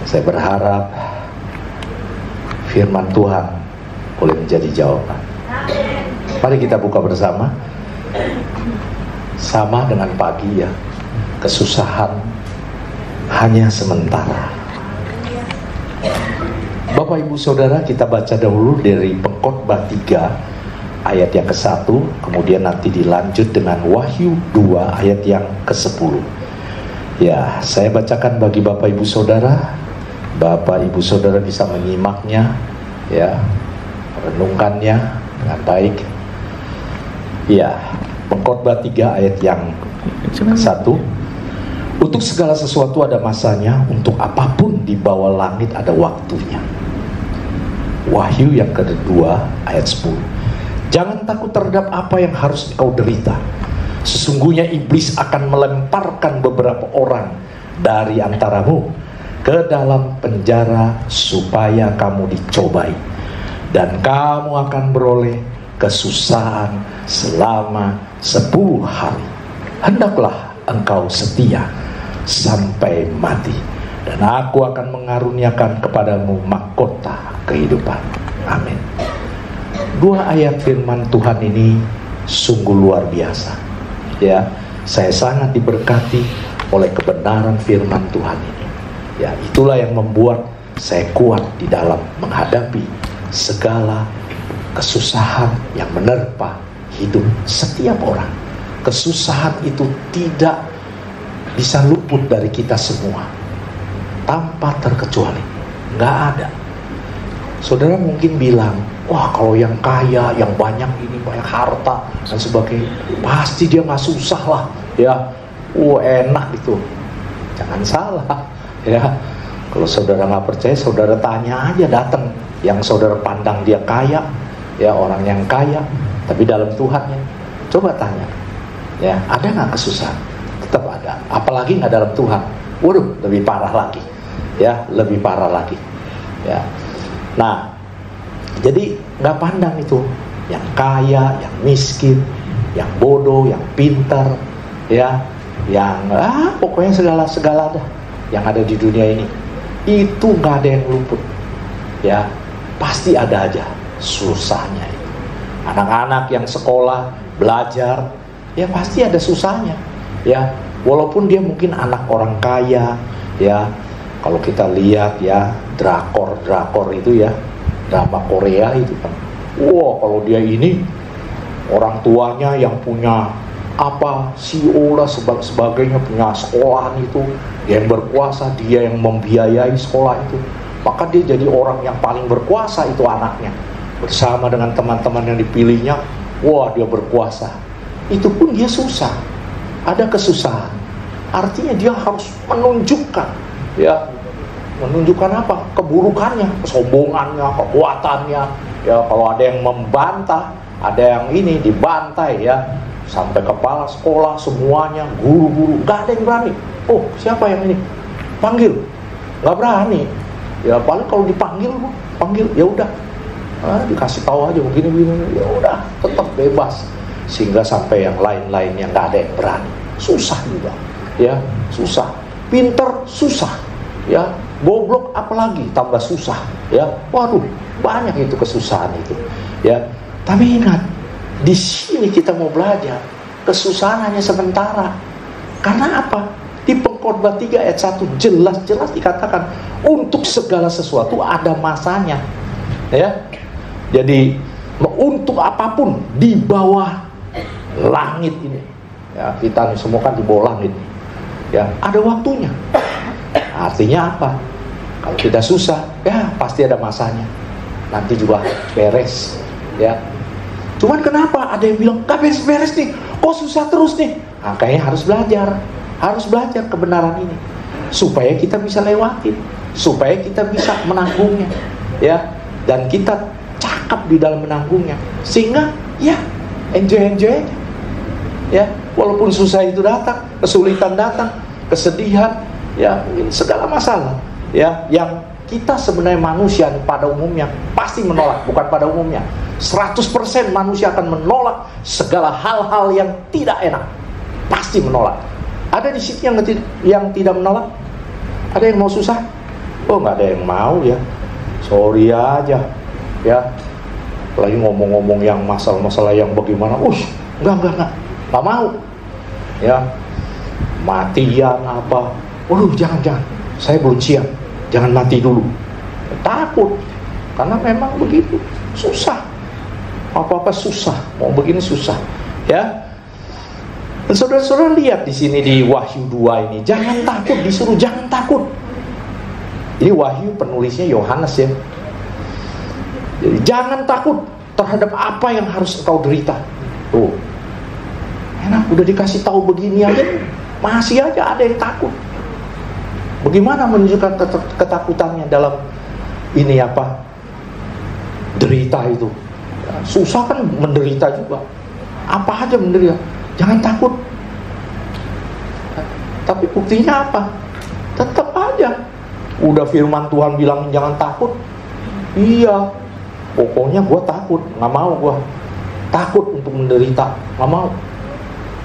Saya berharap firman Tuhan boleh menjadi jawaban. Mari kita buka bersama. Sama dengan pagi ya, kesusahan hanya sementara. Bapak Ibu Saudara, kita baca dahulu dari Pengkhotbah 3 ayat yang ke-1, kemudian nanti dilanjut dengan Wahyu 2 ayat yang ke-10. Ya, saya bacakan bagi Bapak Ibu Saudara. Bapak Ibu Saudara bisa menyimaknya, ya, merenungkannya dengan baik. Ya, Pengkhotbah 3 ayat yang ke-1. Untuk segala sesuatu ada masanya, untuk apapun di bawah langit ada waktunya. Wahyu yang kedua ayat 10. Jangan takut terhadap apa yang harus kau derita. Sesungguhnya iblis akan melemparkan beberapa orang dari antaramu ke dalam penjara supaya kamu dicobai, dan kamu akan beroleh kesusahan selama 10 hari. Hendaklah engkau setia sampai mati, dan aku akan mengaruniakan kepadamu mahkota kehidupan. Amin. 2 ayat firman Tuhan ini sungguh luar biasa. Ya, saya sangat diberkati oleh kebenaran firman Tuhan ini. Ya, itulah yang membuat saya kuat di dalam menghadapi segala kesusahan yang menerpa hidup setiap orang. Kesusahan itu tidak bisa luput dari kita semua, tanpa terkecuali. Nggak ada. Saudara mungkin bilang, wah kalau yang kaya, yang banyak ini, banyak harta dan sebagainya, pasti dia nggak susah lah, ya, enak itu. Jangan salah, ya. Kalau saudara nggak percaya, saudara tanya aja, datang yang saudara pandang dia kaya, ya, orang yang kaya, tapi dalam Tuhannya, coba tanya, ya, ada nggak kesusahan? Tetap ada. Apalagi nggak dalam Tuhan, waduh, lebih parah lagi, ya, lebih parah lagi, ya. Nah, jadi nggak pandang itu yang kaya, yang miskin, yang bodoh, yang pintar, ya, yang pokoknya segala dah yang ada di dunia ini, itu nggak ada yang luput, ya, pasti ada aja susahnya itu. Anak-anak yang sekolah belajar, ya pasti ada susahnya, ya, walaupun dia mungkin anak orang kaya, ya. Kalau kita lihat ya, drakor itu ya, drama Korea itu kan, wah kalau dia ini orang tuanya yang punya apa, CEO lah sebagainya, punya sekolahan itu, dia yang berkuasa, dia yang membiayai sekolah itu, maka dia jadi orang yang paling berkuasa itu anaknya, bersama dengan teman-teman yang dipilihnya, wah dia berkuasa. Itu pun dia susah, ada kesusahan, artinya dia harus menunjukkan, ya, menunjukkan apa? Keburukannya, kesombongannya, kekuatannya. Ya, kalau ada yang membantah, ada yang ini dibantai, ya, sampai kepala sekolah semuanya, guru-guru, nggak ada yang berani. Oh, siapa yang ini? Panggil, nggak berani. Ya, paling kalau dipanggil, ya udah, dikasih tahu aja begini, ya udah, tetap bebas. Sehingga sampai yang lain-lainnya nggak ada yang berani. Susah juga, ya, susah. Pinter, susah, ya. Goblok apalagi tambah susah, ya. Waduh, banyak itu kesusahan itu, ya. Tapi ingat, di sini kita mau belajar, kesusahan hanya sementara. Karena apa? Di Pengkhotbah 3 ayat 1 jelas-jelas dikatakan, untuk segala sesuatu ada masanya, ya. Jadi untuk apapun di bawah langit ini, ya, kita semua kan di bawah langit, ya, ada waktunya. Artinya apa? Kalau kita susah, ya pasti ada masanya. Nanti juga beres, ya. Cuman kenapa ada yang bilang gak beres-beres nih, kok susah terus nih? Nah, kayaknya harus belajar kebenaran ini, supaya kita bisa lewatin, supaya kita bisa menanggungnya, ya. Dan kita cakap di dalam menanggungnya, sehingga ya enjoy aja, ya. Walaupun susah itu datang, kesulitan datang, kesedihan, ya, segala masalah, ya, yang kita sebenarnya manusia pada umumnya pasti menolak, bukan pada umumnya, 100% manusia akan menolak segala hal-hal yang tidak enak, pasti menolak. Ada di situ yang tidak menolak? Ada yang mau susah? Oh, nggak ada yang mau ya, sorry aja ya. Lagi ngomong-ngomong yang masalah-masalah yang bagaimana, enggak mau ya, matian apa, waduh jangan, saya belum siap, jangan mati dulu, takut, karena memang begitu, susah, apa-apa susah, mau begini susah ya. Dan saudara-saudara lihat di sini di Wahyu 2 ini, jangan takut, disuruh jangan takut. Ini Wahyu penulisnya Yohanes ya. Jadi jangan takut terhadap apa yang harus engkau derita. Tuh, enak udah dikasih tahu begini aja, masih aja ada yang takut. Bagaimana menunjukkan ketakutannya dalam ini apa? Derita itu. Susah kan menderita juga. Apa aja menderita. Jangan takut. Tapi buktinya apa? Tetap aja. Udah firman Tuhan bilang jangan takut. Iya. Pokoknya gue takut, nggak mau gue takut untuk menderita, nggak mau,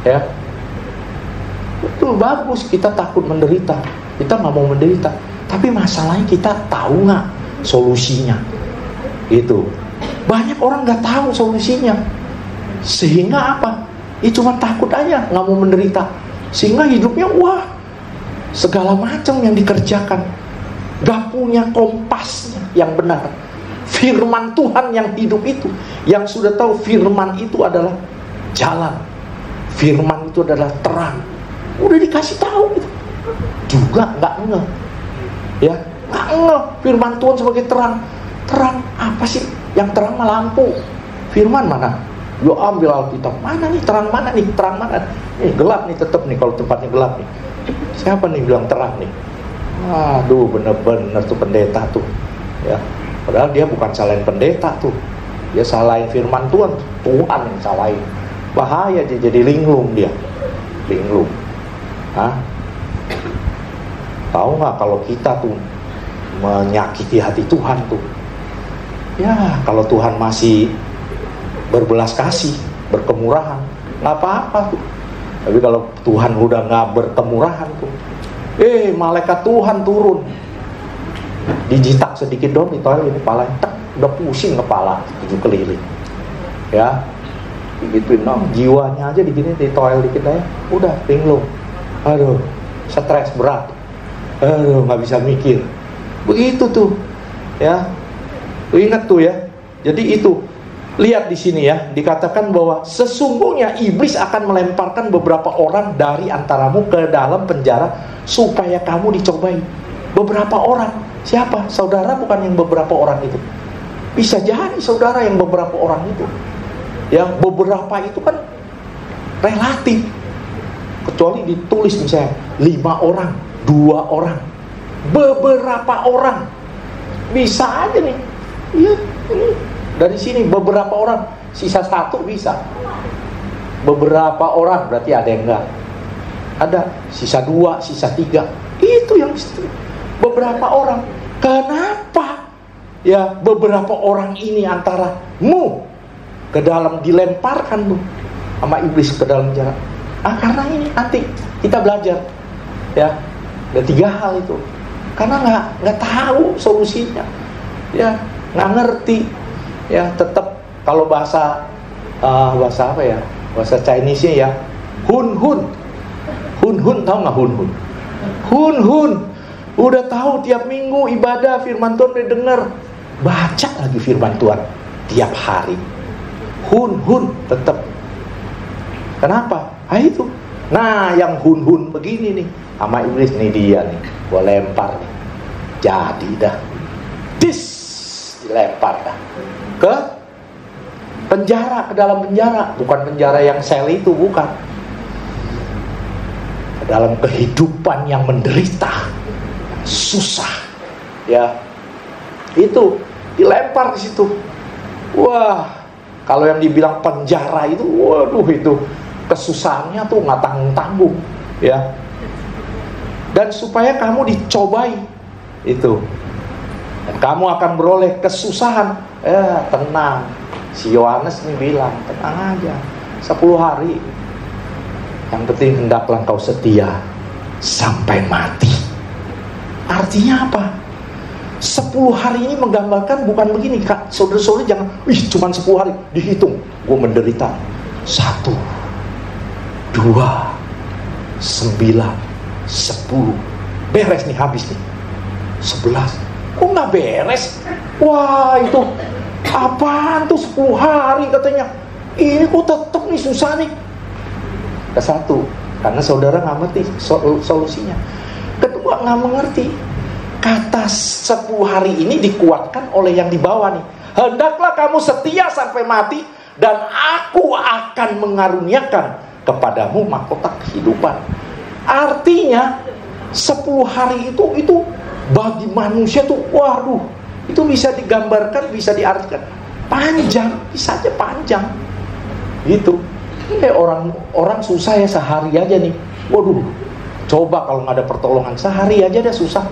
ya. Betul, bagus kita takut menderita, kita nggak mau menderita. Tapi masalahnya kita tahu nggak solusinya? Itu banyak orang nggak tahu solusinya, sehingga apa? Cuma takut aja, nggak mau menderita, sehingga hidupnya segala macam yang dikerjakan, nggak punya kompasnya yang benar. Firman Tuhan yang hidup itu, yang sudah tahu firman itu adalah jalan, firman itu adalah terang, udah dikasih tahu gitu, juga nggak ngeh, ya nggak ngeh firman Tuhan sebagai terang. Terang apa sih? Yang terang mah lampu. Firman mana? Lo ambil Alkitab, mana nih terang mana nih? Terang mana? Nih gelap nih tetap nih kalau tempatnya gelap nih. Siapa nih bilang terang nih? Aduh, bener-bener tuh pendeta tuh, ya. Padahal dia bukan salahin pendeta tuh, dia salahin firman Tuhan, Tuhan yang salahin. Bahaya dia, jadi linglung dia, linglung. Tahu nggak kalau kita tuh menyakiti hati Tuhan tuh, ya kalau Tuhan masih berbelas kasih, berkemurahan, nggak apa-apa tuh. Tapi kalau Tuhan udah nggak berkemurahan tuh, malaikat Tuhan turun, dijitak sedikit dong di toilet, ini kepala udah pusing kepala 7 keliling, ya gituin dong, jiwanya aja digini di toilet dikit aja, udah linglung, aduh stres berat, aduh nggak bisa mikir, begitu tuh, ya. Ingat tuh ya. Jadi itu, lihat di sini ya, dikatakan bahwa sesungguhnya iblis akan melemparkan beberapa orang dari antaramu ke dalam penjara supaya kamu dicobai. Beberapa orang, siapa? Saudara bukan yang beberapa orang itu. Bisa jadi saudara yang beberapa orang itu. Ya, beberapa itu kan relatif. Kecuali ditulis misalnya 5 orang, 2 orang, beberapa orang. Bisa aja nih. Iya, ini dari sini beberapa orang, sisa 1 bisa. Beberapa orang berarti ada yang enggak. Ada sisa 2, sisa 3. Itu yang beberapa orang. Kenapa? Ya, beberapa orang ini antaramu ke dalam dilemparkan tuh sama iblis ke dalam penjara. Karena ini nanti kita belajar. Ya, ada 3 hal itu. Karena nggak tahu solusinya. Ya, nggak ngerti. Ya, tetap kalau bahasa apa ya? Bahasa Chinese-nya ya, hun. Hun, tahu nggak hun? Hun. Udah tahu tiap minggu ibadah firman Tuhan udah denger, baca lagi firman Tuhan tiap hari. Hun tetap. Kenapa? Itu. Nah, yang hun begini nih sama iblis nih, dia nih, gua lempar nih. Jadi dah, dilempar dah ke penjara, ke dalam penjara. Bukan penjara yang sel itu, bukan. Ke dalam kehidupan yang menderita, susah, ya. Itu dilempar di situ. Wah, kalau yang dibilang penjara itu, waduh, itu kesusahannya tuh nggak tanggung-tanggung, ya. Dan supaya kamu dicobai itu, dan kamu akan beroleh kesusahan. Tenang, si Yohanes nih bilang, tenang aja, 10 hari. Yang penting hendaklah engkau setia sampai mati. Artinya apa? 10 hari ini menggambarkan bukan begini, Kak. Saudara-saudara jangan, cuma 10 hari, dihitung. Gue menderita. 1, 2, 9, 10. Beres nih, habis nih. 11. Kok nggak beres? Wah, itu apaan tuh 10 hari katanya. Ini kok tetep nih susah nih. Kesatu, karena saudara nggak ngerti solusinya. Kedua, nggak mengerti. Kata 10 hari ini dikuatkan oleh yang di bawah nih. Hendaklah kamu setia sampai mati, dan aku akan mengaruniakan kepadamu mahkota kehidupan. Artinya 10 hari itu bagi manusia tuh, waduh, itu bisa digambarkan, bisa diartikan panjang, bisa aja panjang gitu. Orang susah ya sehari aja nih. Waduh, coba kalau nggak ada pertolongan sehari aja udah susah.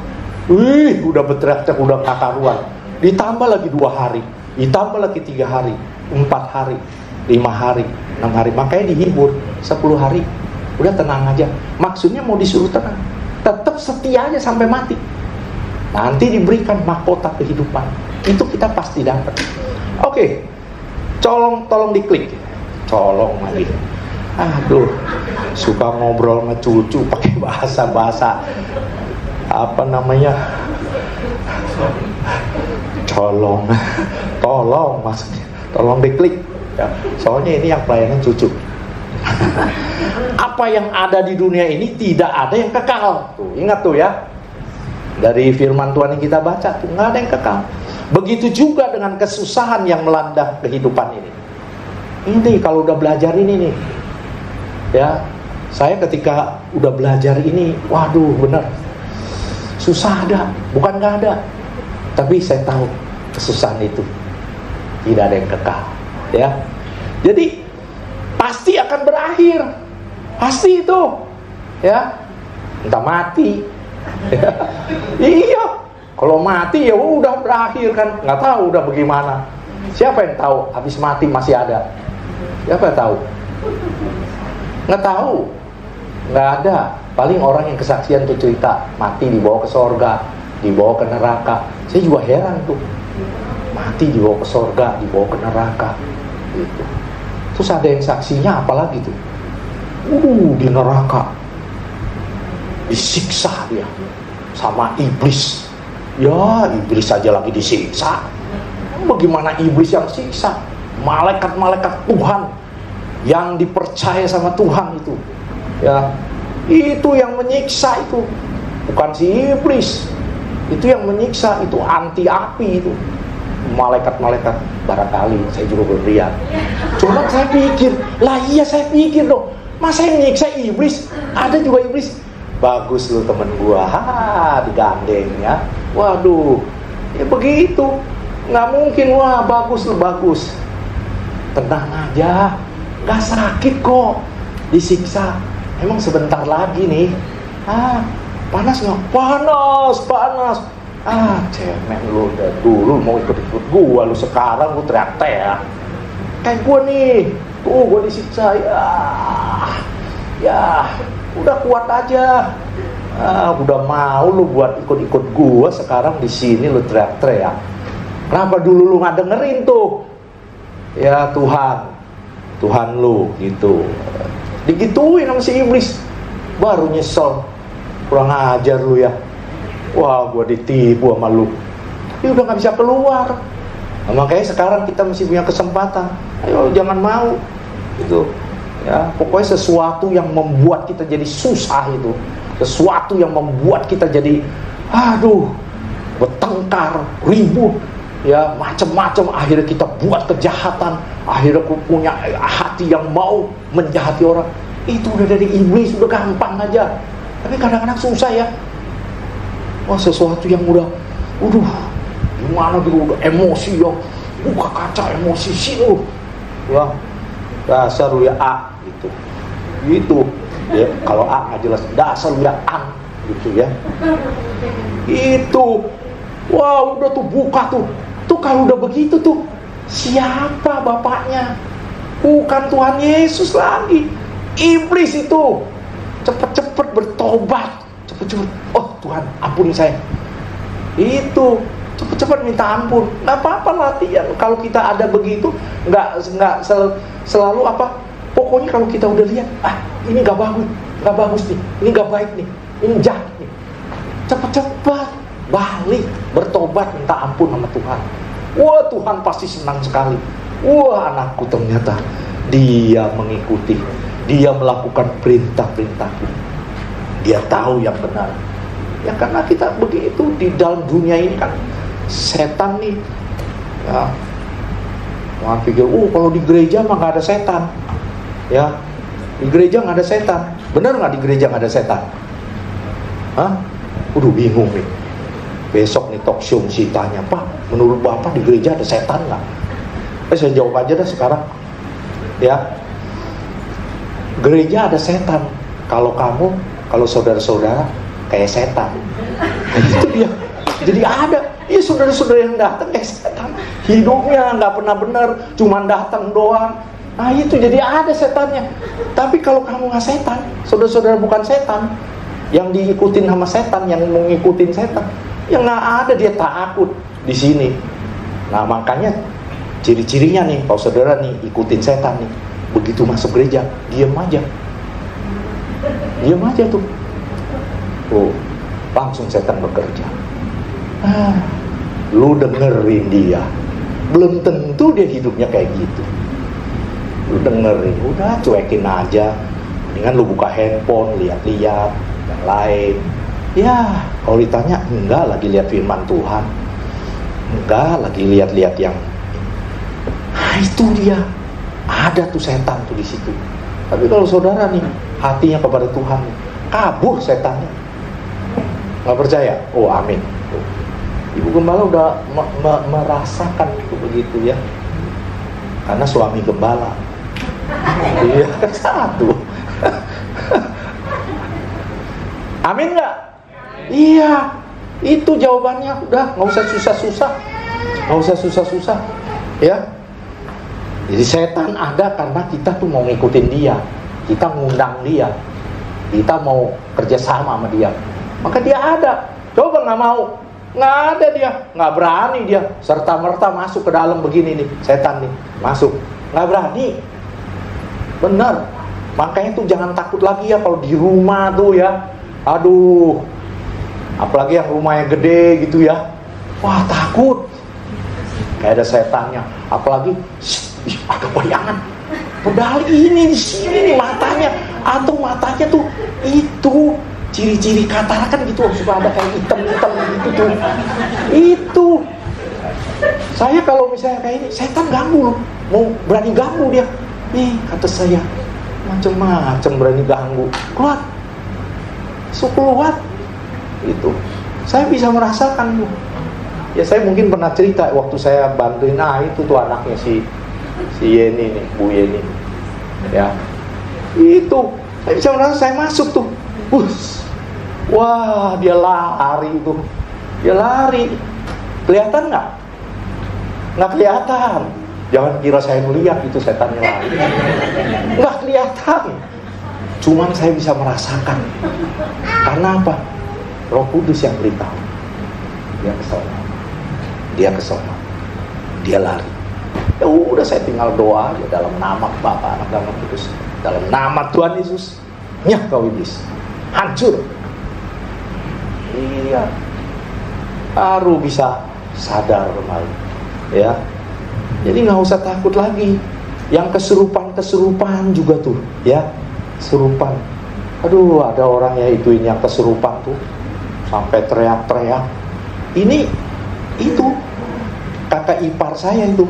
Udah berteriak-teriak, udah nggak karuan. Ditambah lagi 2 hari, ditambah lagi 3 hari, 4 hari, 5 hari, 6 hari. Makanya dihibur 10 hari. Udah tenang aja. Maksudnya mau disuruh tenang, tetap setia aja sampai mati. Nanti diberikan mahkota kehidupan. Itu kita pasti dapat. Oke, tolong diklik. Colong lagi. Aduh, suka ngobrol sama cucu pakai bahasa apa namanya? Tolong maksudnya. Tolong diklik. Ya, soalnya ini yang pelayanan cucu. Apa yang ada di dunia ini tidak ada yang kekal. Tuh, ingat tuh ya. Dari firman Tuhan yang kita baca tuh nggak ada yang kekal. Begitu juga dengan kesusahan yang melanda kehidupan ini. Ini kalau udah belajar ini nih, ya, saya ketika udah belajar ini, waduh bener, susah ada, bukan nggak ada, tapi saya tahu kesusahan itu tidak ada yang kekal, ya. Jadi pasti akan berakhir, pasti itu, ya, entah mati, ya. Iya, kalau mati ya udah berakhir kan, nggak tahu udah bagaimana. Siapa yang tahu habis mati masih ada? Siapa yang tahu? Nggak tahu, nggak ada. Paling orang yang kesaksian tuh cerita mati dibawa ke sorga, dibawa ke neraka. Saya juga heran tuh, mati dibawa ke sorga, dibawa ke neraka, gitu. Terus ada yang saksinya apalagi tuh, di neraka disiksa dia sama iblis. Ya, iblis saja lagi disiksa. Bagaimana iblis yang siksa? Malaikat-malaikat Tuhan yang dipercaya sama Tuhan itu, ya, itu yang menyiksa itu, bukan si iblis. Itu yang menyiksa, itu anti api itu. Malaikat-malaikat barangkali, saya juga belum lihat. Cuma saya pikir, saya pikir dong, masa yang menyiksa iblis? Ada juga iblis. Bagus lu temen gua, digandeng ya. Waduh, ya begitu. Nggak mungkin, wah bagus lu, bagus. Tenang aja, gak sakit kok disiksa. Emang sebentar lagi nih. Panas nggak? Panas. Cemen lu, udah dulu mau ikut-ikut gua, lu sekarang lu teriak-teriak. Kayak gua nih, tuh gua disiksa. Ya, udah kuat aja. Udah mau lu buat ikut-ikut gua, sekarang di sini lu teriak-teriak. Kenapa dulu lu nggak dengerin tuh? Ya Tuhan lu gitu. Digituin sama si iblis, baru nyesel. Kurang ajar lu ya. Wah, gua ditipu sama lu. Dia udah gak bisa keluar. Nah, makanya sekarang kita masih punya kesempatan. Ayo jangan mau gitu. Ya, pokoknya sesuatu yang membuat kita jadi susah itu, sesuatu yang membuat kita jadi bertengkar, ribut, ya macam-macam, akhirnya kita buat kejahatan, akhirnya punya hati yang mau menjahati orang. Itu udah dari iblis, udah gampang aja. Tapi kadang-kadang susah ya. Wah, sesuatu yang udah gimana gitu, udah emosi ya, buka kaca emosi sih lu ya, dasar lu ya gitu ya. Kalau A nggak jelas, dasar lu ya gitu ya. Itu wah, udah tuh buka tuh kalau udah begitu tuh, siapa bapaknya? Bukan Tuhan Yesus lagi, iblis itu. Cepet-cepet bertobat, cepet-cepet. Oh Tuhan, ampuni saya. Itu Cepat-cepat minta ampun. Nggak apa-apa latihan. Kalau kita ada begitu, nggak selalu apa. Pokoknya kalau kita udah lihat, ini nggak bagus nih, ini nggak baik nih, ini jahat nih. Cepat-cepat balik, bertobat, minta ampun sama Tuhan. Wah, Tuhan pasti senang sekali. Wah, anakku ternyata dia mengikuti, dia melakukan perintah-perintahku. Dia tahu yang benar. Ya karena kita begitu di dalam dunia ini kan, setan nih. Ya, orang pikir, kalau di gereja mah nggak ada setan. Ya, di gereja nggak ada setan. Benar nggak di gereja nggak ada setan? Hah? Udah bingung nih. Besok nih talk show mesti tanya, Pak, menurut Bapak di gereja ada setan nggak? Saya jawab aja dah sekarang. Ya, gereja ada setan. Kalau saudara-saudara kayak setan. Itu dia. Jadi ada. Iya, saudara-saudara yang datang kayak setan. Hidupnya nggak pernah benar, cuma datang doang. Nah itu jadi ada setannya. Tapi kalau kamu nggak setan, saudara-saudara bukan setan, yang diikutin sama setan, yang mengikutin setan, ya nggak ada, dia takut di sini. Nah makanya ciri-cirinya nih, kalau saudara nih ikutin setan nih, begitu masuk gereja, diam aja tuh. Langsung setan bekerja. Lu dengerin dia, belum tentu dia hidupnya kayak gitu. Lu dengerin, udah cuekin aja. Mendingan lu buka handphone, lihat-lihat yang lain. Ya, kalau ditanya, enggak lagi lihat firman Tuhan, enggak lagi lihat-lihat yang, itu dia, ada tuh setan tuh di situ. Tapi kalau saudara nih hatinya kepada Tuhan, kabur setannya. Nggak percaya? Amin. Ibu Gembala udah merasakan itu begitu ya, karena suami gembala. Iya, satu. Amin nggak? Iya, itu jawabannya. Udah, nggak usah susah-susah, ya. Jadi setan ada karena kita tuh mau ngikutin dia, kita ngundang dia, kita mau kerjasama sama dia, maka dia ada. Coba nggak mau, nggak ada dia, nggak berani dia serta-merta masuk ke dalam begini nih, setan nih masuk, nggak berani. Benar. Makanya tuh jangan takut lagi ya kalau di rumah tuh ya. Aduh, apalagi yang rumahnya gede gitu ya. Wah, takut. Kayak ada setannya. Apalagi ada bayangan. Padahal ini di sini nih matanya, atau matanya tuh itu ciri-ciri katarak gitu, suka ada kayak hitam-hitam gitu tuh. Itu. Saya kalau misalnya kayak ini, setan ganggu loh. Mau berani ganggu dia. Kata saya, macam-macam berani ganggu. Keluar. Keluar. Itu. Saya bisa merasakan tuh. Ya saya mungkin pernah cerita waktu saya bantuin itu tuh anaknya si Yeni nih, Bu Yeni. Ya. Itu. Saya bisa merasakan, saya masuk tuh. Wah, dia lari tuh. Dia lari. Kelihatan nggak? Nggak kelihatan. Jangan kira saya melihat itu setannya lari. Nggak kelihatan. Cuman saya bisa merasakan. Karena apa? Roh Kudus yang beritahu. Dia kesana. Dia lari. Ya udah, saya tinggal doa aja dalam nama Bapa, Anak, dan Roh Kudus. Dalam nama Tuhan Yesus. Nyah kau iblis. Hancur. Iya. Baru bisa sadar kembali. Ya. Jadi nggak usah takut lagi. Yang kesurupan juga tuh, ya, kesurupan. Aduh, ada orang ya ituin yang kesurupan tuh sampai teriak-teriak. Ini itu kakak ipar saya itu.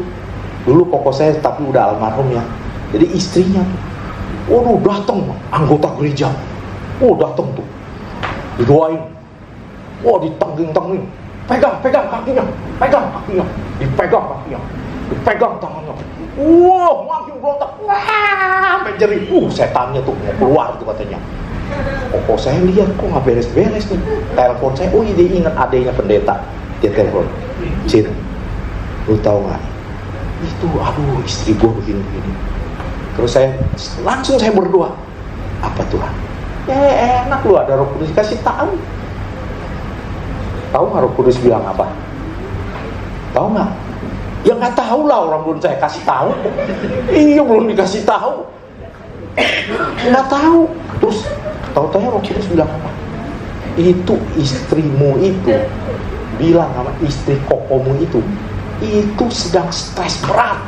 Dulu koko saya tapi udah almarhum ya. Jadi istrinya tuh, datang anggota gereja. Datang tuh, didoain. Ditengging-tengging. Pegang kakinya, dipegang kakinya. Dipegang tangannya. Makin berontak. Sampai jerit. Setannya tuh mau keluar tuh katanya. Kok saya lihat kok nggak beres-beres nih. Telepon saya, dia ingat adanya pendeta. Dia telepon, Cin, lu tahu nggak? Itu, istri gue begini-begini. Terus langsung saya berdoa. Apa Tuhan? Enak lu, ada Roh Kudus kasih tahu. Tahu nggak Roh Kudus bilang apa? Tahu nggak? Ya nggak tahu lah, orang belum saya kasih tahu. Iya, belum dikasih tahu. Nggak tahu. Terus tahu-tahu Roh Kudus bilang apa? Itu istrimu itu, bilang sama istri kokomu itu sedang stres berat.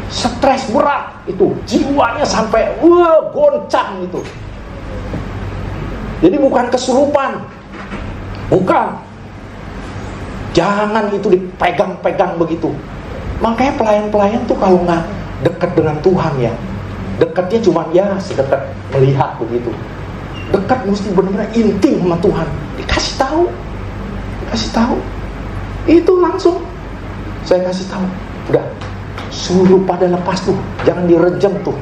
Stres berat itu, jiwanya sampai goncang itu. Jadi bukan kesurupan, bukan. Jangan itu dipegang-pegang begitu. Makanya pelayan-pelayan tuh kalau nggak dekat dengan Tuhan ya, dekatnya cuma ya sedekat melihat begitu. Dekat mesti benar-benar intim sama Tuhan. Dikasih tahu, itu langsung saya kasih tahu. Udah, suruh pada lepas tuh, jangan direjam tuh.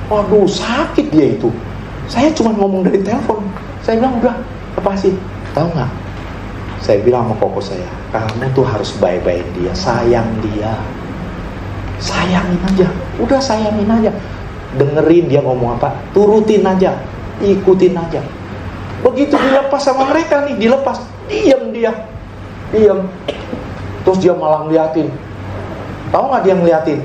Waduh, sakit dia itu. Saya cuma ngomong dari telepon. Saya bilang udah lepasin. Tahu nggak? Saya bilang sama koko saya, kamu tuh harus baik-baikin dia, sayang dia, sayangin aja. Udah sayangin aja. Dengerin dia ngomong apa, turutin aja, ikutin aja. Begitu dilepas sama mereka nih, dilepas, diam. Terus dia malah ngeliatin. Tahu nggak dia ngeliatin?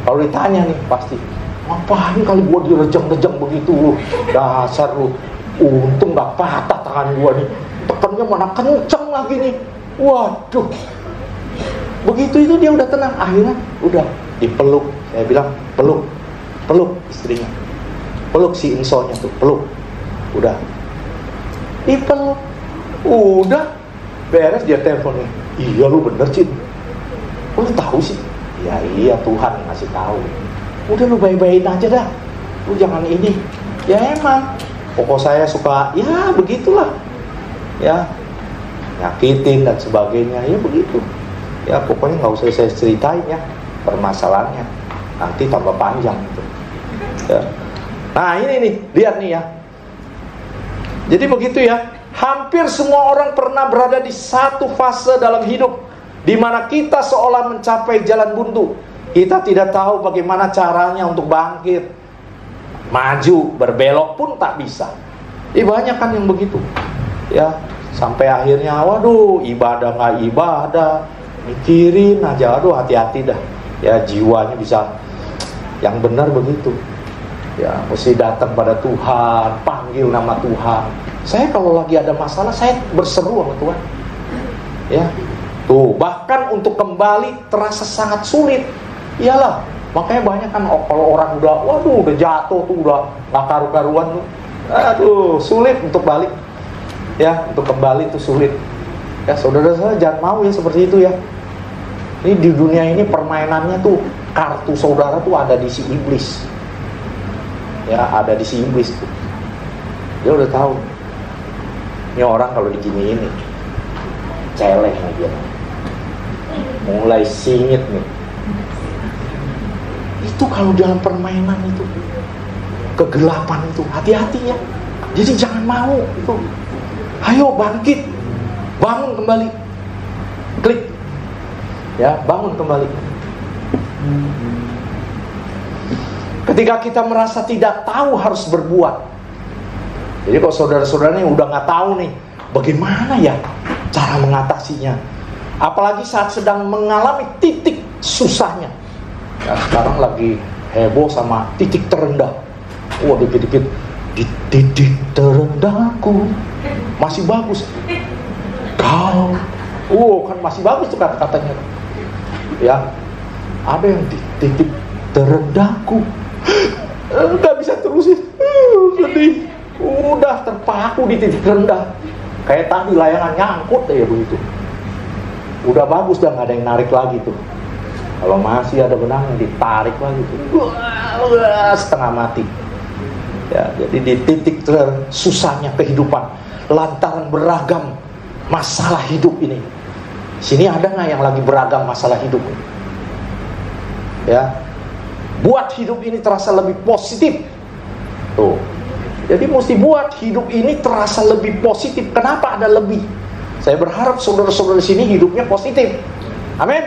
Kalau ditanya nih pasti, ngapain kali gua direjang-rejang begitu? Dasar lu, untung gak patah tangan gua nih. Tekannya mana kenceng lagi nih. Waduh. Begitu itu dia udah tenang. Akhirnya udah dipeluk. Saya bilang peluk istrinya. Peluk si insonya tuh, peluk. Udah dipeluk. Udah beres, dia teleponnya. Iya lu bener Cin. Lu tahu sih? Ya iya, Tuhan ngasih tahu. Udah lu baik-baikin aja dah. Lu jangan ini. Ya emang pokok saya suka ya begitulah. Ya nyakitin dan sebagainya, ya begitu. Ya pokoknya nggak usah saya ceritain ya permasalahannya, nanti tambah panjang gitu. Ya. Nah ini nih, lihat nih ya. Jadi begitu ya. Hampir semua orang pernah berada di satu fase dalam hidup di mana kita seolah mencapai jalan buntu. Kita tidak tahu bagaimana caranya untuk bangkit, maju, berbelok pun tak bisa. Banyak kan yang begitu. Ya, sampai akhirnya waduh, ibadah nggak ibadah, mikirin aja, aduh hati-hati dah. Ya jiwanya bisa yang benar begitu. Ya, mesti datang pada Tuhan, panggil nama Tuhan. Saya kalau lagi ada masalah, saya berseru sama Tuhan. Ya, tuh bahkan untuk kembali terasa sangat sulit. Iyalah, makanya banyak kan kalau orang udah jatuh tuh, udah nggak karu-karuan tuh. Aduh, sulit untuk balik. Ya, untuk kembali itu sulit. Ya, saudara-saudara jangan mau ya seperti itu ya. Ini di dunia ini permainannya tuh, kartu saudara tuh ada di si iblis. Ya, ada di si iblis tuh. Dia udah tahu. Ini orang kalau diginiin nih, celeng aja. Mulai singit nih. Itu kalau dalam permainan itu, kegelapan itu, hati-hati ya. Jadi jangan mau itu. Ayo bangkit, bangun kembali, klik, ya bangun kembali. Ketika kita merasa tidak tahu harus berbuat, jadi kalau saudara-saudara ini udah nggak tahu nih, bagaimana ya cara mengatasinya, apalagi saat sedang mengalami titik susahnya. Ya, sekarang lagi heboh sama titik terendah. Wah, dikit-dikit di titik terendahku. Masih bagus. Kau. Kan masih bagus tuh kata-katanya. Ya. Ada yang di titik terendahku. Gak bisa terusin. Sedih. Udah terpaku di titik terendah. Kayak tadi layangan nyangkut ya begitu. Udah bagus dah, gak ada yang narik lagi tuh. Kalau masih ada benangnya ditarik lagi tuh. Setengah mati. Ya, jadi di titik tersusahnya kehidupan lantaran beragam masalah hidup ini. Sini ada nggak yang lagi beragam masalah hidup? Ya, buat hidup ini terasa lebih positif. Tuh, jadi mesti buat hidup ini terasa lebih positif. Kenapa ada lebih? Saya berharap saudara-saudara di sini hidupnya positif. Amin.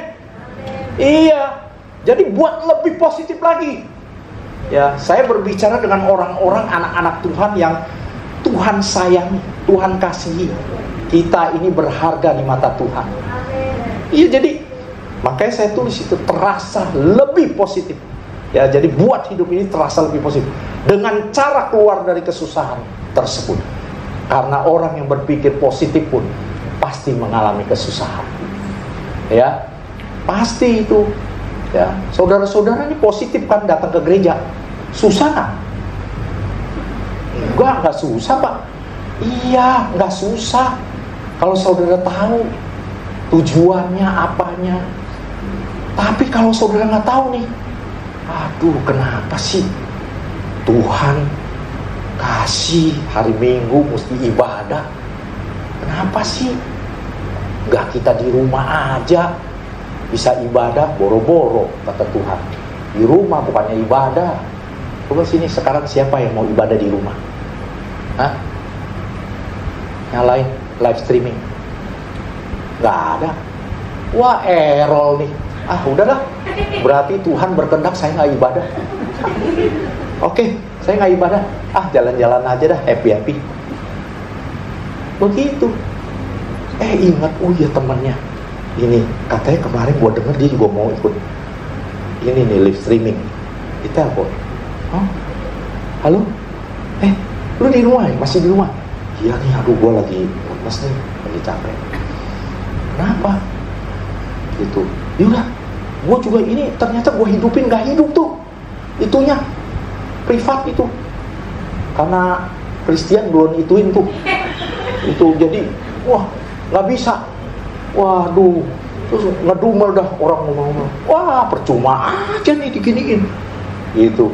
Iya. Jadi buat lebih positif lagi. Ya, saya berbicara dengan orang-orang, anak-anak Tuhan yang Tuhan sayangi, Tuhan kasihi. Kita ini berharga di mata Tuhan. Iya, jadi makanya saya tulis itu terasa lebih positif. Ya, jadi buat hidup ini terasa lebih positif dengan cara keluar dari kesusahan tersebut. Karena orang yang berpikir positif pun pasti mengalami kesusahan. Ya, pasti itu. Ya, saudara-saudara ini positif kan datang ke gereja. Susah nggak? Enggak susah, Pak. Iya, nggak susah. Kalau saudara tahu tujuannya apanya. Tapi kalau saudara nggak tahu nih, aduh, kenapa sih Tuhan kasih hari Minggu mesti ibadah? Kenapa sih nggak kita di rumah aja bisa ibadah? Boro-boro kata Tuhan, di rumah bukannya ibadah. Coba sini sekarang siapa yang mau ibadah di rumah? Hah? Nyalain live streaming? Nggak ada. Wah, errol nih. Ah, udahlah. Berarti Tuhan berkehendak saya nggak ibadah. Oke, saya nggak ibadah. Ah, jalan-jalan aja dah, happy-happy. Begitu. Ingat, oh iya temannya. Ini katanya kemarin gua denger dia juga mau ikut ini nih live streaming. Ditelepon. Hah? Halo? Lu di rumah ya? Masih di rumah? Iya nih, aduh gua lagi lemes nih, lagi capek. Kenapa? Gitu. Yaudah, gue juga ini ternyata gue hidupin gak hidup tuh itunya, privat itu, karena Kristen belum ituin tuh itu, jadi wah gak bisa, waduh, terus ngedumel dah orang ngomong, wah percuma aja nih diginiin gitu.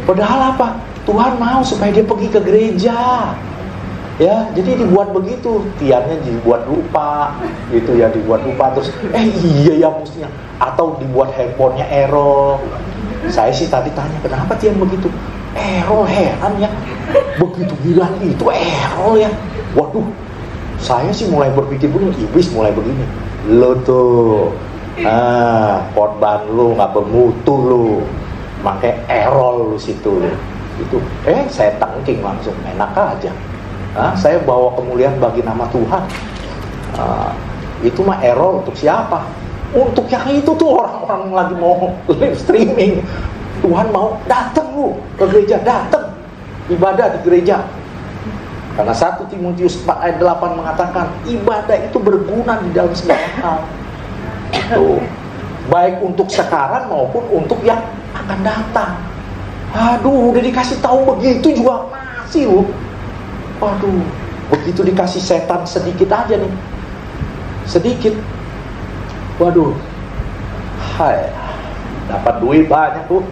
Padahal apa? Tuhan mau supaya dia pergi ke gereja. Ya, jadi dibuat begitu, tiarnya dibuat lupa, gitu ya, dibuat lupa terus, iya ya mestinya, atau dibuat handphonenya error. Saya sih tadi tanya kenapa tiang begitu, error, heran ya, begitu bilang itu error ya. Waduh, saya sih mulai berpikir begini, iblis mulai begini, lo tuh, korban lu nggak bermutu lu, makanya error lu situ, itu, saya tangking langsung, enak aja. Saya bawa kemuliaan bagi nama Tuhan. Itu mah error untuk siapa? Untuk yang itu tuh orang-orang lagi mau live streaming. Tuhan mau datang lu ke gereja, datang ibadah di gereja. Karena 1 Timotius 4 ayat 8 mengatakan ibadah itu berguna di dalam segala hal. Itu baik untuk sekarang maupun untuk yang akan datang. Aduh, udah dikasih tahu begitu juga masih lu. Waduh, begitu dikasih setan sedikit aja nih, sedikit, waduh, hai, dapat duit banyak tuh,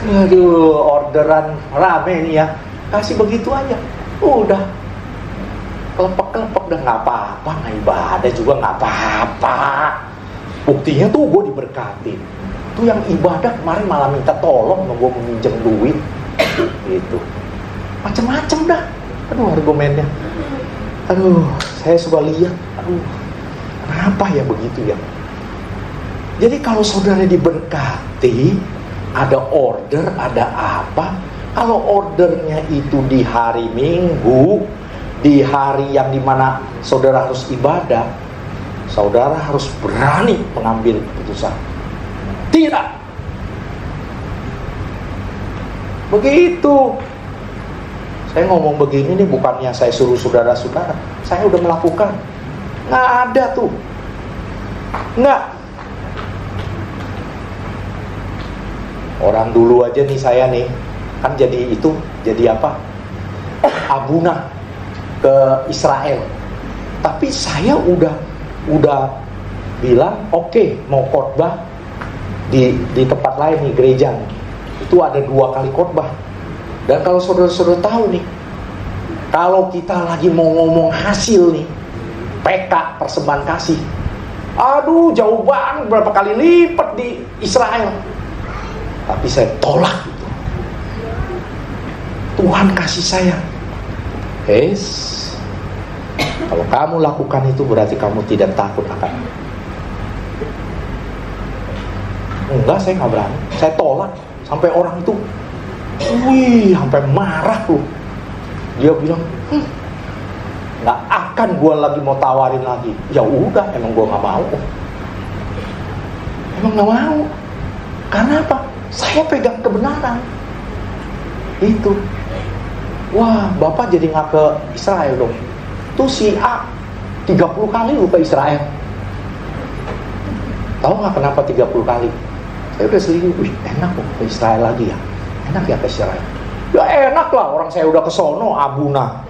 aduh, orderan rame nih ya, kasih begitu aja, udah, kelepek-kelepek, udah nggak apa-apa, nggak ibadah juga nggak apa-apa, buktinya tuh gue diberkatin, tuh yang ibadah kemarin malah minta tolong, gue meminjam duit, gitu, macam-macam dah. Aduh, argumennya, aduh, saya suka lihat, aduh, kenapa ya begitu ya? Jadi kalau saudara diberkati, ada order, ada apa? Kalau ordernya itu di hari Minggu, di hari yang dimana saudara harus ibadah, saudara harus berani mengambil keputusan. Tidak, begitu. Saya ngomong begini nih bukannya saya suruh saudara-saudara, saya udah melakukan. Nggak ada tuh, nggak. Orang dulu aja nih saya nih, kan jadi itu, jadi apa? Abuna ke Israel. Tapi saya udah bilang, oke, mau khotbah di tempat lain nih, gereja nih. Itu ada 2 kali khotbah. Dan kalau saudara-saudara tahu nih, kalau kita lagi mau ngomong hasil nih, PK, persembahan kasih, aduh jauh banget, berapa kali lipat di Israel. Tapi saya tolak itu. Tuhan kasih saya, kalau kamu lakukan itu berarti kamu tidak takut akan. Enggak, saya nggak berani. Saya tolak sampai orang itu, wih, sampai marah tuh. Dia bilang, nggak akan gue lagi mau tawarin lagi. Ya udah, emang gue nggak mau. Emang nggak mau. Karena apa? Saya pegang kebenaran. Itu. Wah, Bapak jadi nggak ke Israel dong. Tuh si A 30 kali lu ke Israel. Tahu nggak kenapa 30 kali? Saya udah selingkuh. Wih, enak kok ke Israel lagi ya. Enak ya ke Israel. Ya enak lah, orang saya udah ke sono, Abuna,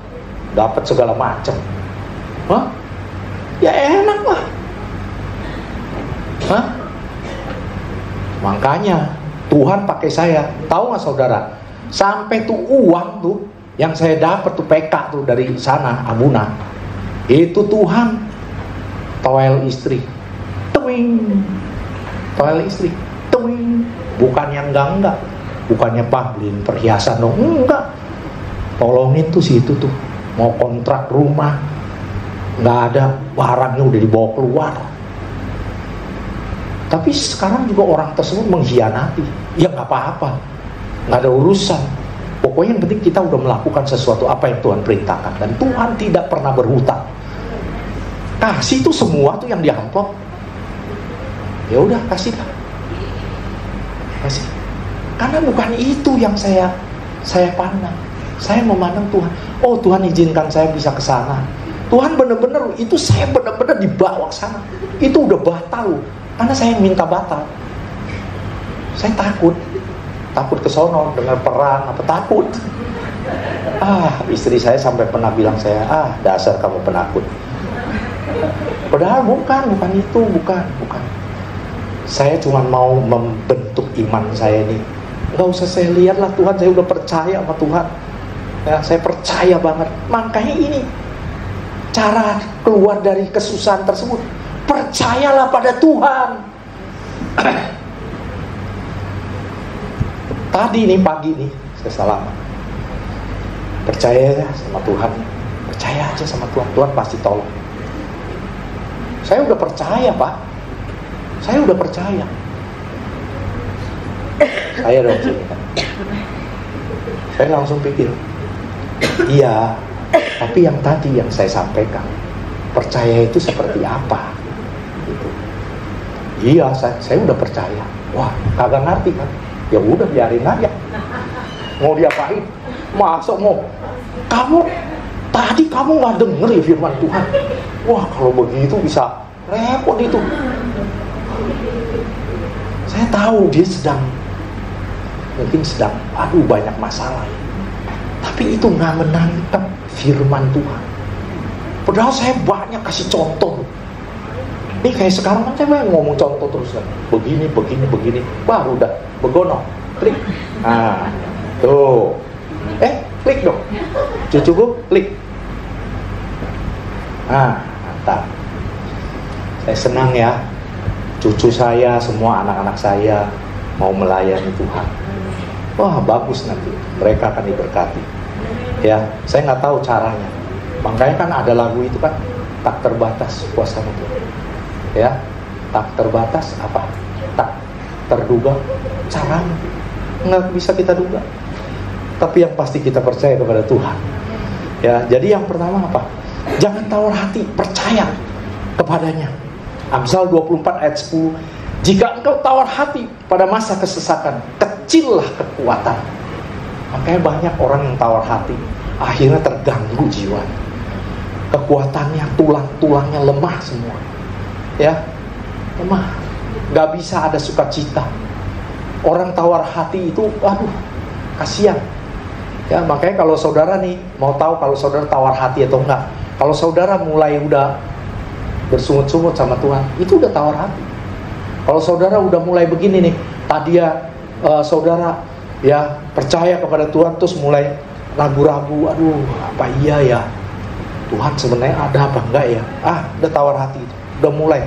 dapat segala macam. Hah? Ya enak lah. Hah? Makanya Tuhan pakai saya. Tahu nggak saudara? Sampai tuh uang tuh yang saya dapat tuh PK tuh dari sana Abuna, itu Tuhan toel istri, tuing, toel istri, tuing. Bukan yang enggak. Bukannya Pak beliin perhiasan dong, enggak. Tolongin tuh situ tuh, mau kontrak rumah, nggak ada, barangnya udah dibawa keluar. Tapi sekarang juga orang tersebut mengkhianati. Ya nggak apa-apa, nggak ada urusan. Pokoknya yang penting kita udah melakukan sesuatu apa yang Tuhan perintahkan. Dan Tuhan tidak pernah berhutang. Kasih tuh semua tuh yang di amplop. Ya udah kasihlah, kasih. Karena bukan itu yang saya pandang. Saya memandang Tuhan. Oh, Tuhan izinkan saya bisa ke sana. Tuhan benar-benar itu, saya benar-benar dibawa ke sana. Itu udah batal. Karena saya minta batal. Saya takut ke sono dengar perang apa, takut. Istri saya sampai pernah bilang saya, dasar kamu penakut. Padahal bukan itu, bukan. Saya cuma mau membentuk iman saya ini. Gak usah saya lihat lah Tuhan, saya udah percaya sama Tuhan. Ya, saya percaya banget. Makanya ini cara keluar dari kesusahan tersebut. Percayalah pada Tuhan. Tadi nih pagi nih saya salaman. Percaya ya sama Tuhan. Percaya aja sama Tuhan. Tuhan pasti tolong. Saya udah percaya, Pak. Saya udah percaya. Saya dong sini kan. Saya langsung pikir, iya, tapi yang tadi yang saya sampaikan, percaya itu seperti apa? Gitu. Iya, saya udah percaya. Wah, kagak ngerti kan? Ya udah biarin aja. Mau diapain? Masuk mau? Tadi kamu nggak denger ya firman Tuhan? Wah, kalau begitu bisa repot itu. Saya tahu dia mungkin sedang banyak masalah, tapi itu nggak menangkap firman Tuhan. Padahal saya banyak kasih contoh. Ini kayak sekarang kan saya ngomong contoh terus kan, begini, baru udah begono, klik, tuh, klik dong, cucuku klik, mantap. Saya senang ya, cucu saya, semua anak-anak saya mau melayani Tuhan. Wah, bagus, nanti mereka akan diberkati. Ya, saya nggak tahu caranya. Makanya kan ada lagu itu kan, tak terbatas kuasamu Tuhan. Ya, tak terbatas apa? Tak terduga caranya. Nggak bisa kita duga. Tapi yang pasti kita percaya kepada Tuhan. Ya, jadi yang pertama apa? Jangan tawar hati, percaya kepadanya. Amsal 24 ayat 10. Jika engkau tawar hati pada masa kesesakan, kecillah kekuatan. Makanya banyak orang yang tawar hati, akhirnya terganggu jiwa. Kekuatannya, tulang-tulangnya lemah semua. Ya, lemah. Gak bisa ada sukacita. Orang tawar hati itu, kasihan. Ya, makanya kalau saudara nih mau tahu kalau saudara tawar hati atau enggak, kalau saudara mulai udah bersungut-sungut sama Tuhan, itu udah tawar hati. Kalau saudara udah mulai begini nih, tadi ya saudara ya percaya kepada Tuhan, terus mulai ragu-ragu, apa iya ya Tuhan sebenarnya ada apa enggak ya? Udah tawar hati itu, udah mulai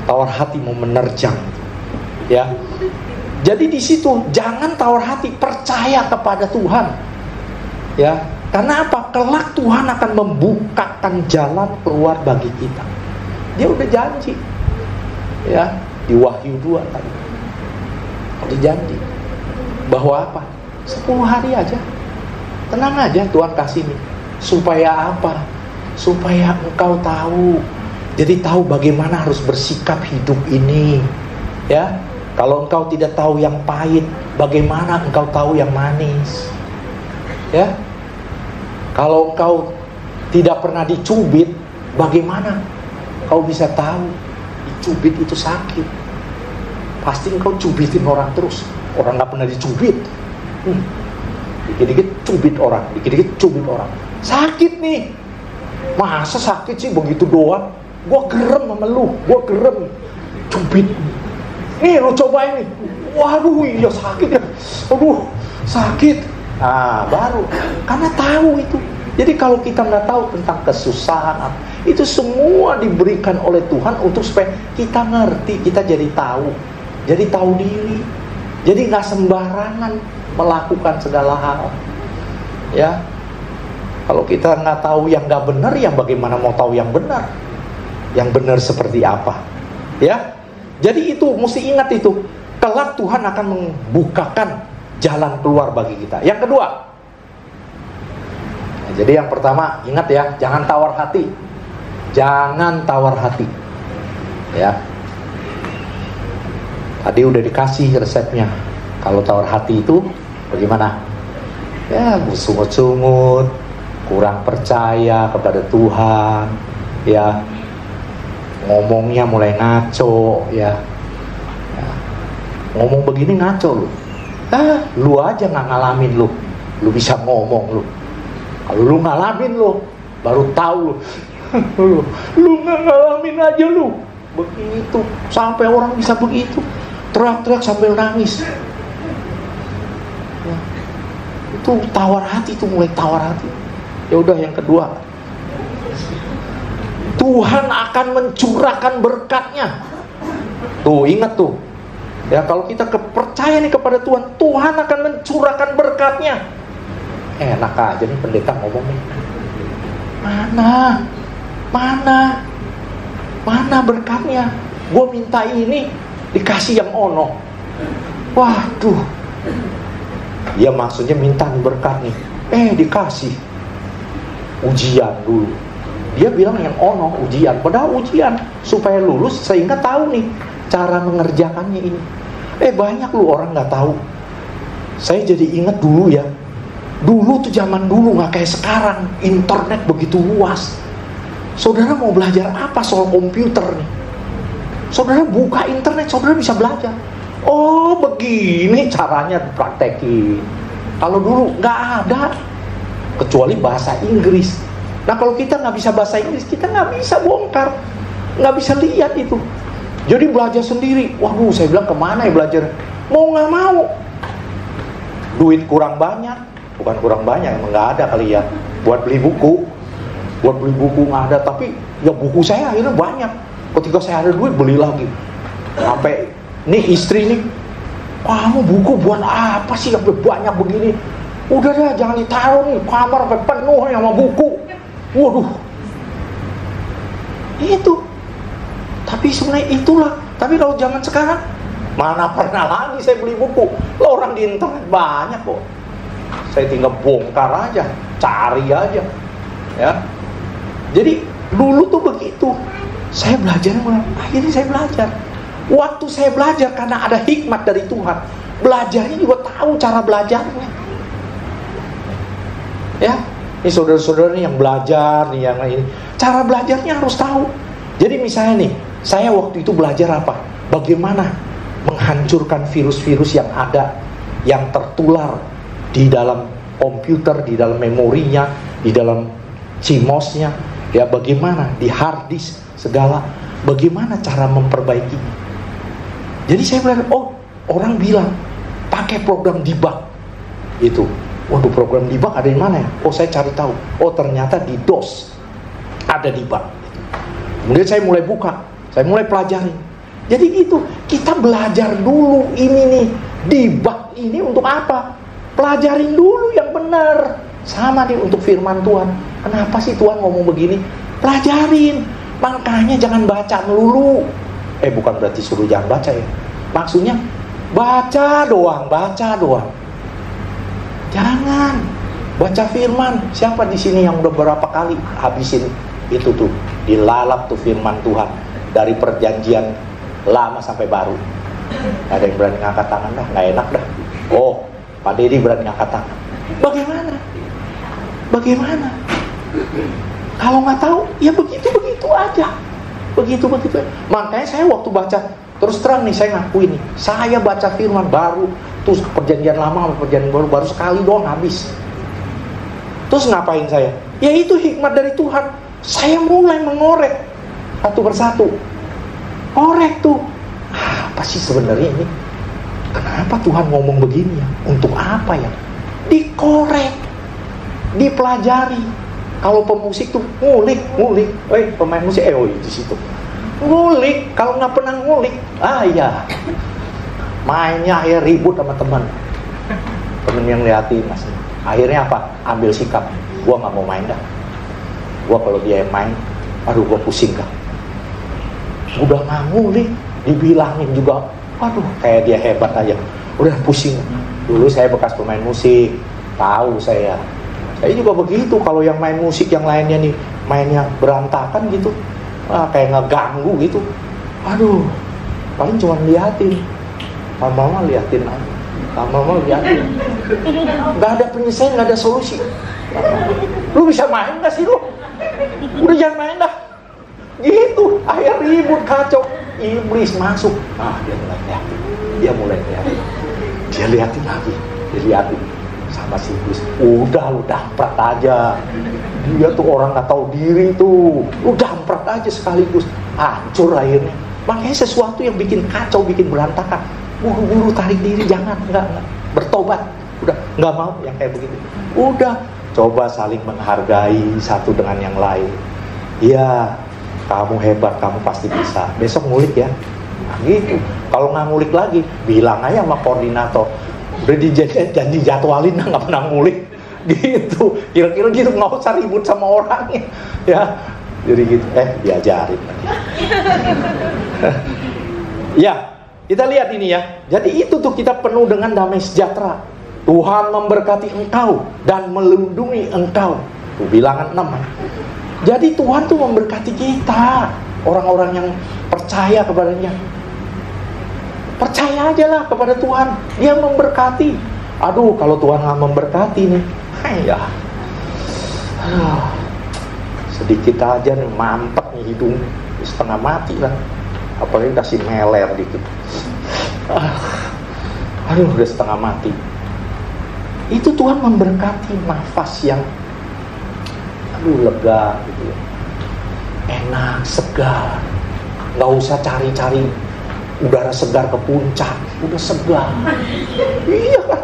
tawar hati mau menerjang, ya. Jadi di situ jangan tawar hati, percaya kepada Tuhan, ya. Karena apa? Kelak Tuhan akan membukakan jalan keluar bagi kita. Dia udah janji, ya. Di Wahyu 2 tadi ada janji bahwa apa? 10 hari aja, tenang aja, Tuhan kasih nih. Supaya apa? Supaya engkau tahu. Jadi tahu bagaimana harus bersikap hidup ini, Ya, kalau engkau tidak tahu yang pahit, bagaimana engkau tahu yang manis? Ya, kalau engkau tidak pernah dicubit, bagaimana kau bisa tahu dicubit itu sakit? Pasti engkau cubitin orang terus. Orang gak pernah dicubit, dikit-dikit cubit orang, dikit-dikit cubit orang. Sakit nih. Masa sakit sih begitu doang? Gua gerem sama lu, gua gerem. Cubit. Nih lu cobain nih. Waduh, iya sakit ya. Aduh, sakit. Nah, baru. Karena tahu itu. Jadi kalau kita nggak tahu tentang kesusahan, itu semua diberikan oleh Tuhan untuk supaya kita ngerti, kita jadi tahu. Jadi tahu diri. Jadi nggak sembarangan melakukan segala hal. Ya. Kalau kita nggak tahu yang nggak benar, ya bagaimana mau tahu yang benar? Yang benar seperti apa? Ya. Jadi itu mesti ingat itu. Kelak Tuhan akan membukakan jalan keluar bagi kita. Yang kedua, nah, jadi yang pertama ingat ya, jangan tawar hati. Jangan tawar hati. Ya. Tadi udah dikasih resepnya. Kalau tawar hati itu bagaimana? Ya, bersungut-sungut, kurang percaya kepada Tuhan, ya. Ngomongnya mulai ngaco, ya. Ngomong begini ngaco lu. Lu aja nggak ngalamin lu bisa ngomong lu. Kalau lu ngalamin lu, baru tahu lu. Lu nggak ngalamin aja lu. Begitu, sampai orang bisa begitu, teriak-teriak sambil nangis. Ya. Itu tawar hati, itu mulai tawar hati. Ya udah, yang kedua, Tuhan akan mencurahkan berkatnya. Tuh, ingat tuh. Ya, kalau kita percaya nih kepada Tuhan, Tuhan akan mencurahkan berkatnya. Enak aja nih pendeta ngomongnya. Mana berkatnya? Gue minta ini, dikasih yang ono. Waduh. Ya maksudnya minta berkat nih. Dikasih. Ujian dulu. Dia bilang yang ono, ujian. Padahal ujian supaya lulus, sehingga tahu nih cara mengerjakannya ini. Banyak lu orang gak tahu. Saya jadi ingat dulu ya. Dulu tuh zaman dulu gak kayak sekarang. Internet begitu luas. Saudara mau belajar apa soal komputer nih? Saudara buka internet, saudara bisa belajar. Oh begini caranya praktekin. Kalau dulu gak ada, kecuali bahasa Inggris. Nah kalau kita gak bisa bahasa Inggris, kita gak bisa bongkar, gak bisa lihat itu. Jadi belajar sendiri. Waduh, saya bilang kemana ya belajar? Mau gak mau. Duit kurang banyak. Bukan kurang banyak, emang gak ada kali ya. Buat beli buku. Buat beli buku gak ada. Tapi ya buku saya akhirnya banyak. Ketika saya ada duit, beli lagi. Sampai nih istri nih, kamu buku buat apa sih sampai banyak begini? Udah deh, jangan ditaruh nih, kamar sampai penuh sama buku. Waduh. Itu. Tapi sebenarnya itulah. Tapi kalau zaman sekarang, mana pernah lagi saya beli buku. Lo orang di internet banyak kok. Saya tinggal bongkar aja, cari aja. Ya. Jadi dulu tuh begitu. Saya belajar, akhirnya saya belajar. Waktu saya belajar karena ada hikmat dari Tuhan. Belajarnya juga tahu cara belajarnya. Ya. Ini saudara-saudara nih yang belajar nih, yang ini. Cara belajarnya harus tahu. Jadi misalnya nih, saya waktu itu belajar apa? Bagaimana menghancurkan virus-virus yang ada, yang tertular di dalam komputer, di dalam memorinya, di dalam CMOS-nya, ya bagaimana di hard disk segala, bagaimana cara memperbaikinya. Jadi saya belajar, orang bilang pakai program debug itu. Waduh, program debug ada di mana ya? Saya cari tahu. Ternyata di DOS ada debug. Kemudian saya mulai buka, saya mulai pelajari. Jadi gitu, kita belajar dulu ini nih, debug ini untuk apa? Pelajarin dulu yang benar. Sama nih untuk firman Tuhan. Kenapa sih Tuhan ngomong begini? Pelajarin. Makanya jangan baca melulu. Bukan berarti suruh jangan baca ya. Maksudnya baca doang. Jangan baca firman. Siapa di sini yang udah berapa kali habisin itu tuh, dilalap tuh firman Tuhan dari perjanjian lama sampai baru. Ada yang berani ngangkat tangan dah, nggak enak dah. Oh, Pak Dedi berani ngangkat tangan. Bagaimana? Bagaimana? Kalau nggak tahu, ya begitu aja. Begitu. Makanya saya waktu baca, terus terang nih saya ngakuin nih, saya baca firman baru, terus perjanjian lama sama perjanjian baru sekali doang habis. Terus ngapain saya? Ya itu hikmat dari Tuhan. Saya mulai mengorek satu persatu. Korek tuh. Apa sih sebenarnya ini? Kenapa Tuhan ngomong begini ya? Untuk apa ya? Dikorek, dipelajari. Kalau pemusik tuh ngulik. Pemain musik, di situ. Ngulik. Kalau nggak pernah ngulik, ya mainnya ya ribut sama teman yang liatin mas. Akhirnya apa? Ambil sikap. Gua nggak mau main dah. Gua kalau dia yang main, aduh gua pusing kan. Udah nggak ngulik, dibilangin juga, aduh kayak dia hebat aja. Udah pusing. Dulu saya bekas pemain musik, tahu saya. Saya juga begitu, kalau yang main musik yang lainnya nih mainnya berantakan gitu, kayak ngeganggu gitu. Aduh, paling cuma liatin. Lama-lama liatin aja. Lama-lama liatin. Gak ada penyelesaian, gak ada solusi. Lu bisa main gak sih lu? Udah jangan main dah. Gitu, akhirnya ribut kacau. Iblis masuk. Dia mulai liatin. Dia liatin lagi. Dia liatin sama si iblis. Udah lu damprat aja. Dia tuh orang gak tahu diri tuh. Lu damprat aja sekaligus. Hancur akhirnya. Makanya sesuatu yang bikin kacau, bikin berantakan, buru-buru tarik diri, jangan, enggak. Bertobat. Udah, nggak mau yang kayak begitu. Udah, coba saling menghargai satu dengan yang lain. Iya, kamu hebat, kamu pasti bisa. Besok ngulik ya. Nah, gitu. Kalau nggak ngulik lagi, bilang aja sama koordinator. Udah janji jadwalin, nggak pernah ngulik. Gitu. Kira-kira gitu, nggak usah ribut sama orangnya. Ya, jadi gitu. Diajarin lagi. Ya, kita lihat ini ya. Jadi itu tuh kita penuh dengan damai sejahtera. Tuhan memberkati engkau dan melindungi engkau. Tuh, bilangan 6. Jadi Tuhan tuh memberkati kita, orang-orang yang percaya kepadanya. Percaya aja lah kepada Tuhan, Dia memberkati. Aduh, kalau Tuhan nggak memberkati nih, sedikit aja nih mampet nih hidung, setengah mati lah. Apalagi kasih meler dikit, aduh udah setengah mati. Itu Tuhan memberkati nafas yang lega gitu ya. Enak, segar. Gak usah cari-cari udara segar ke puncak, udah segar. Iya kan.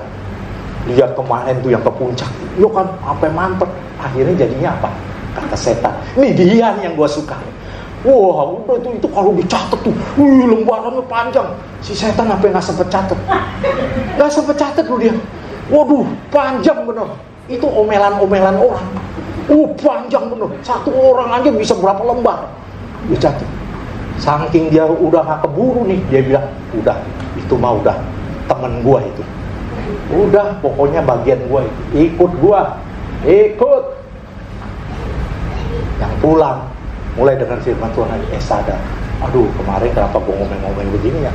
Lihat kemarin tuh yang ke puncak, yo kan sampai mantep. Akhirnya jadinya apa? Kata setan, ini dia yang gua suka. Wah, udah itu kalau dicatat tuh, lembarannya panjang. Si setan sampai nggak sempet catat loh dia. Waduh, panjang bener. Itu omelan-omelan orang. Panjang bener. Satu orang aja bisa berapa lembar dia catat. Saking dia udah nggak keburu nih, dia bilang, udah, itu mah udah temen gua itu. Udah, pokoknya bagian gua itu. Ikut. Yang pulang mulai dengan firman Tuhan lagi, sadar, aduh kemarin kenapa gue ngomong-ngomong begini ya,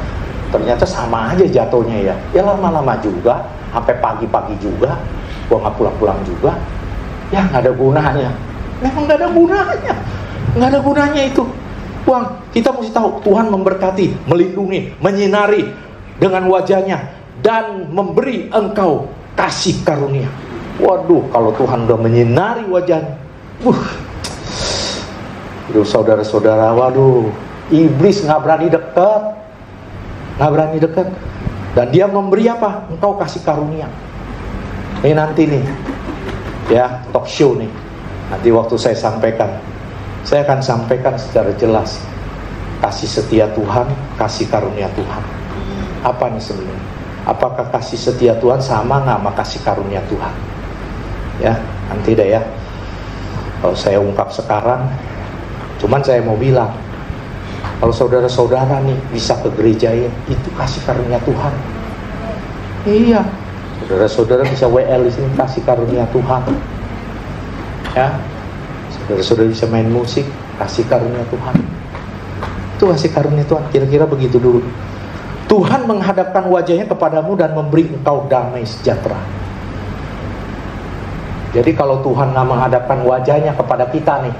ternyata sama aja jatuhnya ya. Ya lama-lama juga, sampai pagi-pagi juga, gue nggak pulang-pulang juga, ya nggak ada gunanya. Memang nggak ada gunanya itu. Bang, kita mesti tahu Tuhan memberkati, melindungi, menyinari dengan wajahnya dan memberi engkau kasih karunia. Waduh, kalau Tuhan udah menyinari wajahnya, Aduh, saudara-saudara, waduh, iblis nggak berani dekat, dan dia memberi apa? Engkau kasih karunia. Ini nanti nih, ya talk show nih. Nanti waktu saya akan sampaikan secara jelas kasih setia Tuhan, kasih karunia Tuhan. Apa nih sebenarnya? Apakah kasih setia Tuhan sama nggak sama kasih karunia Tuhan? Ya, nanti deh ya. Kalau saya ungkap sekarang. Cuman saya mau bilang, kalau saudara-saudara nih bisa ke gereja ya, itu kasih karunia Tuhan. Iya, saudara-saudara bisa WL di sini, kasih karunia Tuhan. Ya, saudara-saudara bisa main musik, kasih karunia Tuhan. Itu kasih karunia Tuhan. Kira-kira begitu dulu. Tuhan menghadapkan wajahnya kepadamu dan memberi engkau damai sejahtera. Jadi kalau Tuhan nggak menghadapkan wajahnya kepada kita nih,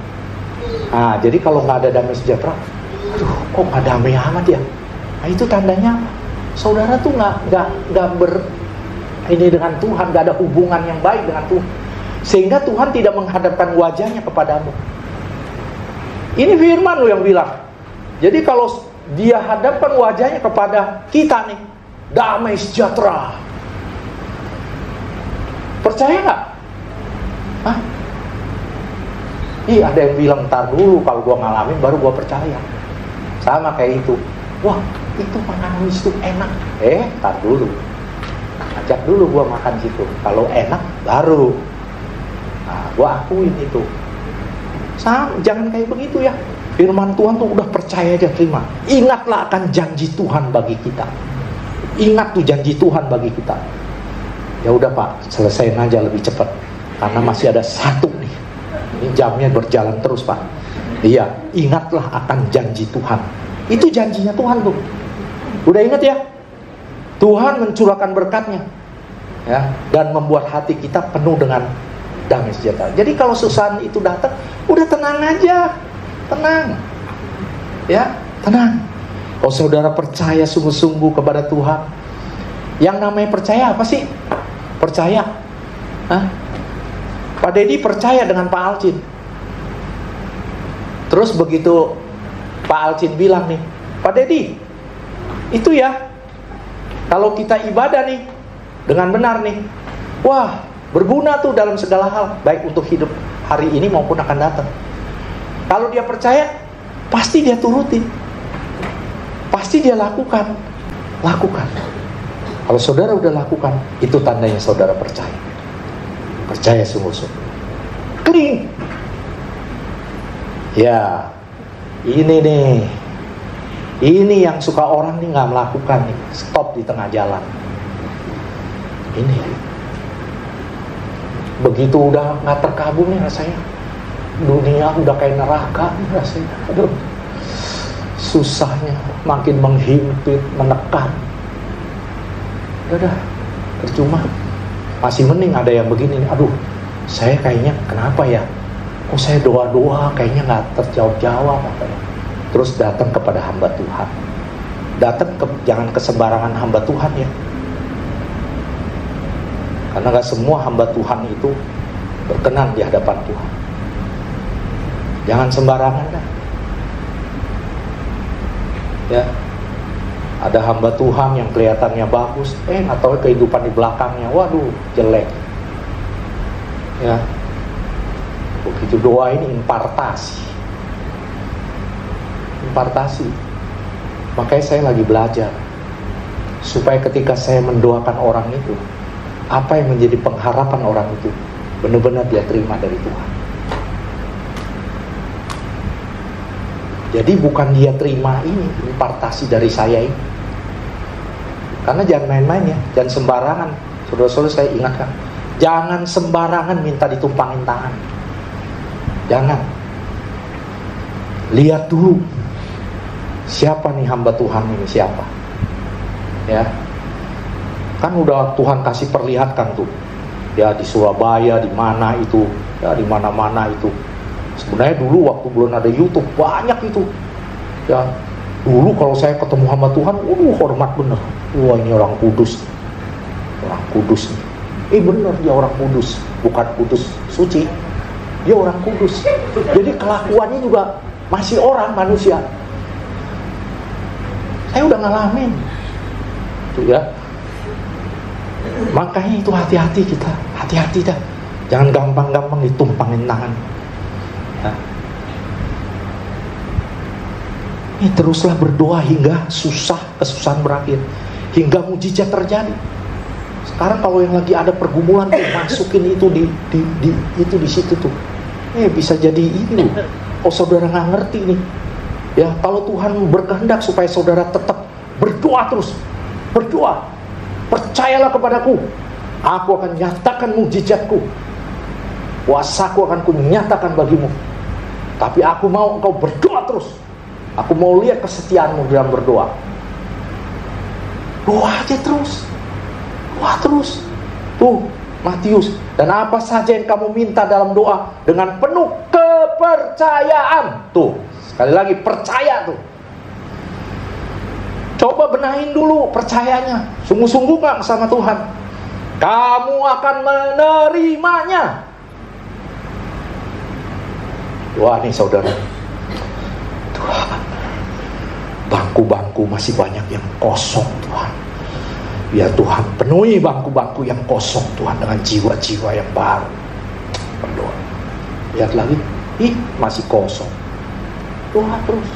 nah jadi kalau nggak ada damai sejahtera, aduh kok nggak damai amat ya? Nah itu tandanya apa? Saudara tuh nggak ini dengan Tuhan, nggak ada hubungan yang baik dengan Tuhan, sehingga Tuhan tidak menghadapkan wajahnya kepadamu. Ini firman lo yang bilang. Jadi kalau Dia hadapkan wajahnya kepada kita nih, damai sejahtera. Percaya nggak? Hah? Ih, ada yang bilang ntar dulu kalau gua ngalamin baru gua percaya. Sama kayak itu. Wah, itu makan itu enak. Ntar dulu. Ajak dulu gua makan situ. Kalau enak baru. Nah, gua akuin itu. Jangan kayak begitu ya. Firman Tuhan tuh udah percaya aja, terima. Ingatlah akan janji Tuhan bagi kita. Ingat tuh janji Tuhan bagi kita. Ya udah Pak, selesaiin aja lebih cepat. Karena masih ada satu nih. Ini jamnya berjalan terus Pak. Iya, ingatlah akan janji Tuhan. Itu janjinya Tuhan tuh. Udah ingat ya? Tuhan mencurahkan berkatnya. Ya, dan membuat hati kita penuh dengan damai sejahtera. Jadi kalau susahan itu datang, udah tenang aja. Tenang. Ya, tenang. Kalau saudara percaya sungguh-sungguh kepada Tuhan. Yang namanya percaya apa sih? Percaya. Hah? Pak Dedi percaya dengan Pak Alcin. Terus begitu Pak Alcin bilang nih, Pak Dedi, itu ya, kalau kita ibadah nih dengan benar nih, wah, berguna tuh dalam segala hal, baik untuk hidup hari ini maupun akan datang. Kalau dia percaya, pasti dia turuti, pasti dia lakukan. Kalau saudara udah lakukan, itu tandanya saudara percaya. Percaya sungguh-sungguh. Kling. Ya, ini nih. Ini yang suka orang nih nggak melakukan nih, stop di tengah jalan. Ini. Begitu udah nggak terkabul nih rasanya. Dunia udah kayak neraka rasanya. Aduh, susahnya makin menghimpit, menekan. Udah, percuma. Masih mending ada yang begini. Aduh, saya kayaknya kenapa ya? Kok saya doa-doa kayaknya nggak terjawab-jawab. Terus datang kepada hamba Tuhan. Jangan ke sembarangan hamba Tuhan ya. Karena nggak semua hamba Tuhan itu berkenan di hadapan Tuhan. Jangan sembarangan dah. Ya. Ada hamba Tuhan yang kelihatannya bagus, nggak tahu kehidupan di belakangnya, waduh, jelek. Ya. Begitu doa ini impartasi. Makanya saya lagi belajar supaya ketika saya mendoakan orang itu, apa yang menjadi pengharapan orang itu benar-benar dia terima dari Tuhan. Jadi bukan dia terima ini impartasi dari saya ini. Karena jangan main-main ya, jangan sembarangan. Saudara-saudara saya ingatkan, jangan sembarangan minta ditumpangin tangan. Jangan. Lihat dulu siapa nih hamba Tuhan ini, siapa. Ya. Kan udah Tuhan kasih perlihatkan tuh. Ya di Surabaya, di mana itu, ya di mana-mana itu. Sebenarnya dulu waktu belum ada YouTube banyak itu. Ya, dulu kalau saya ketemu hamba Tuhan, hormat bener. Wah, ini orang kudus. Orang kudus nih. Bener dia orang kudus, bukan kudus suci. Dia orang kudus. Jadi kelakuannya juga masih orang manusia. Saya udah ngalamin. Tuh ya. Makanya itu hati-hati kita. Hati-hati dah. Jangan gampang-gampang ditumpangin tangan. Nah. Ini teruslah berdoa hingga kesusahan berakhir, hingga mujizat terjadi. Sekarang kalau yang lagi ada pergumulan tuh, masukin itu di situ tuh. Bisa jadi ini. Oh saudara nggak ngerti nih. Ya kalau Tuhan berkehendak supaya saudara tetap berdoa terus, berdoa. Percayalah kepadaku, aku akan nyatakan mujizatku. Kuasaku akan kunyatakan bagimu. Tapi aku mau engkau berdoa terus. Aku mau lihat kesetiaanmu dalam berdoa. Doa aja terus. Doa terus. Tuh, Matius. Dan apa saja yang kamu minta dalam doa dengan penuh kepercayaan. Tuh, sekali lagi percaya tuh. Coba benahin dulu percayanya. Sungguh-sungguh gak sama Tuhan? Kamu akan menerimanya. Wah nih saudara, Tuhan, bangku-bangku masih banyak yang kosong Tuhan. Ya Tuhan, penuhi bangku-bangku yang kosong Tuhan dengan jiwa-jiwa yang baru. Berdoa. Lihat lagi, masih kosong. Doa terus.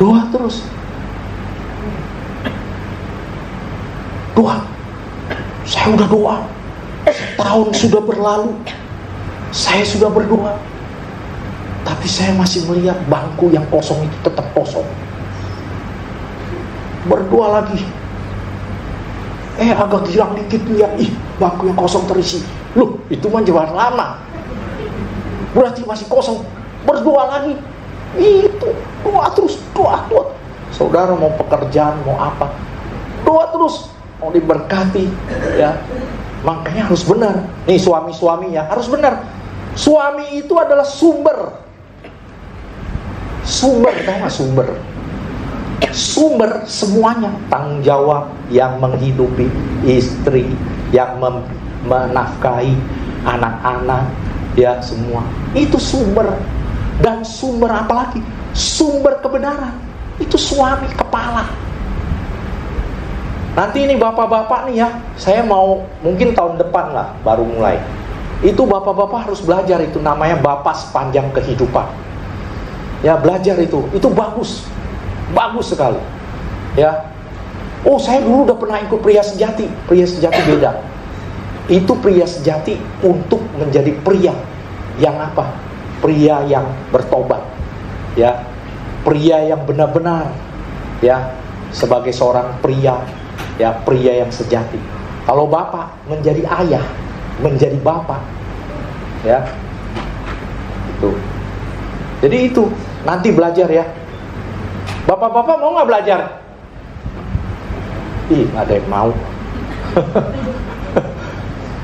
Doa terus. Doa. Saya udah doa. Setahun sudah berlalu. Saya sudah berdoa, tapi saya masih melihat bangku yang kosong itu tetap kosong. Berdoa lagi, agak girang dikit lihat, bangku yang kosong terisi. Loh, itu mah jalan lama. Berarti masih kosong. Berdoa lagi. Itu, doa terus, doa. Saudara mau pekerjaan, mau apa, doa terus. Mau diberkati, ya. Makanya harus benar. Nih suami-suami ya, harus benar. Suami itu adalah sumber. Sumber, tahu nggak sumber? Sumber semuanya. Tanggung jawab yang menghidupi istri, yang menafkahi anak-anak, ya semua. Itu sumber. Dan sumber apa lagi? Sumber kebenaran. Itu suami kepala. Nanti ini bapak-bapak nih ya, saya mau mungkin tahun depan lah baru mulai. Itu bapak-bapak harus belajar, itu namanya bapak sepanjang kehidupan. Ya belajar itu bagus, bagus sekali. Ya, oh saya dulu udah pernah ikut pria sejati. Pria sejati beda. Itu pria sejati untuk menjadi pria yang apa? Pria yang bertobat. Ya, pria yang benar-benar. Ya, sebagai seorang pria. Ya, pria yang sejati. Kalau bapak menjadi ayah, menjadi bapak, ya, itu. Jadi itu nanti belajar ya. Bapak-bapak mau nggak belajar? Nggak ada yang mau.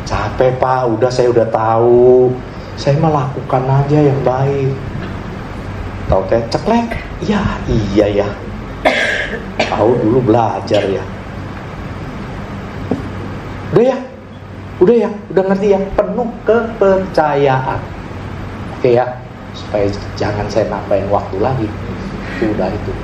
Capek pak, saya udah tahu. Saya melakukan aja yang baik. Tahu teh ceklek? Iya ya. Tahu dulu belajar ya. Udah ngerti ya, penuh kepercayaan. Oke ya, supaya jangan saya nambahin waktu lagi. Udah itu.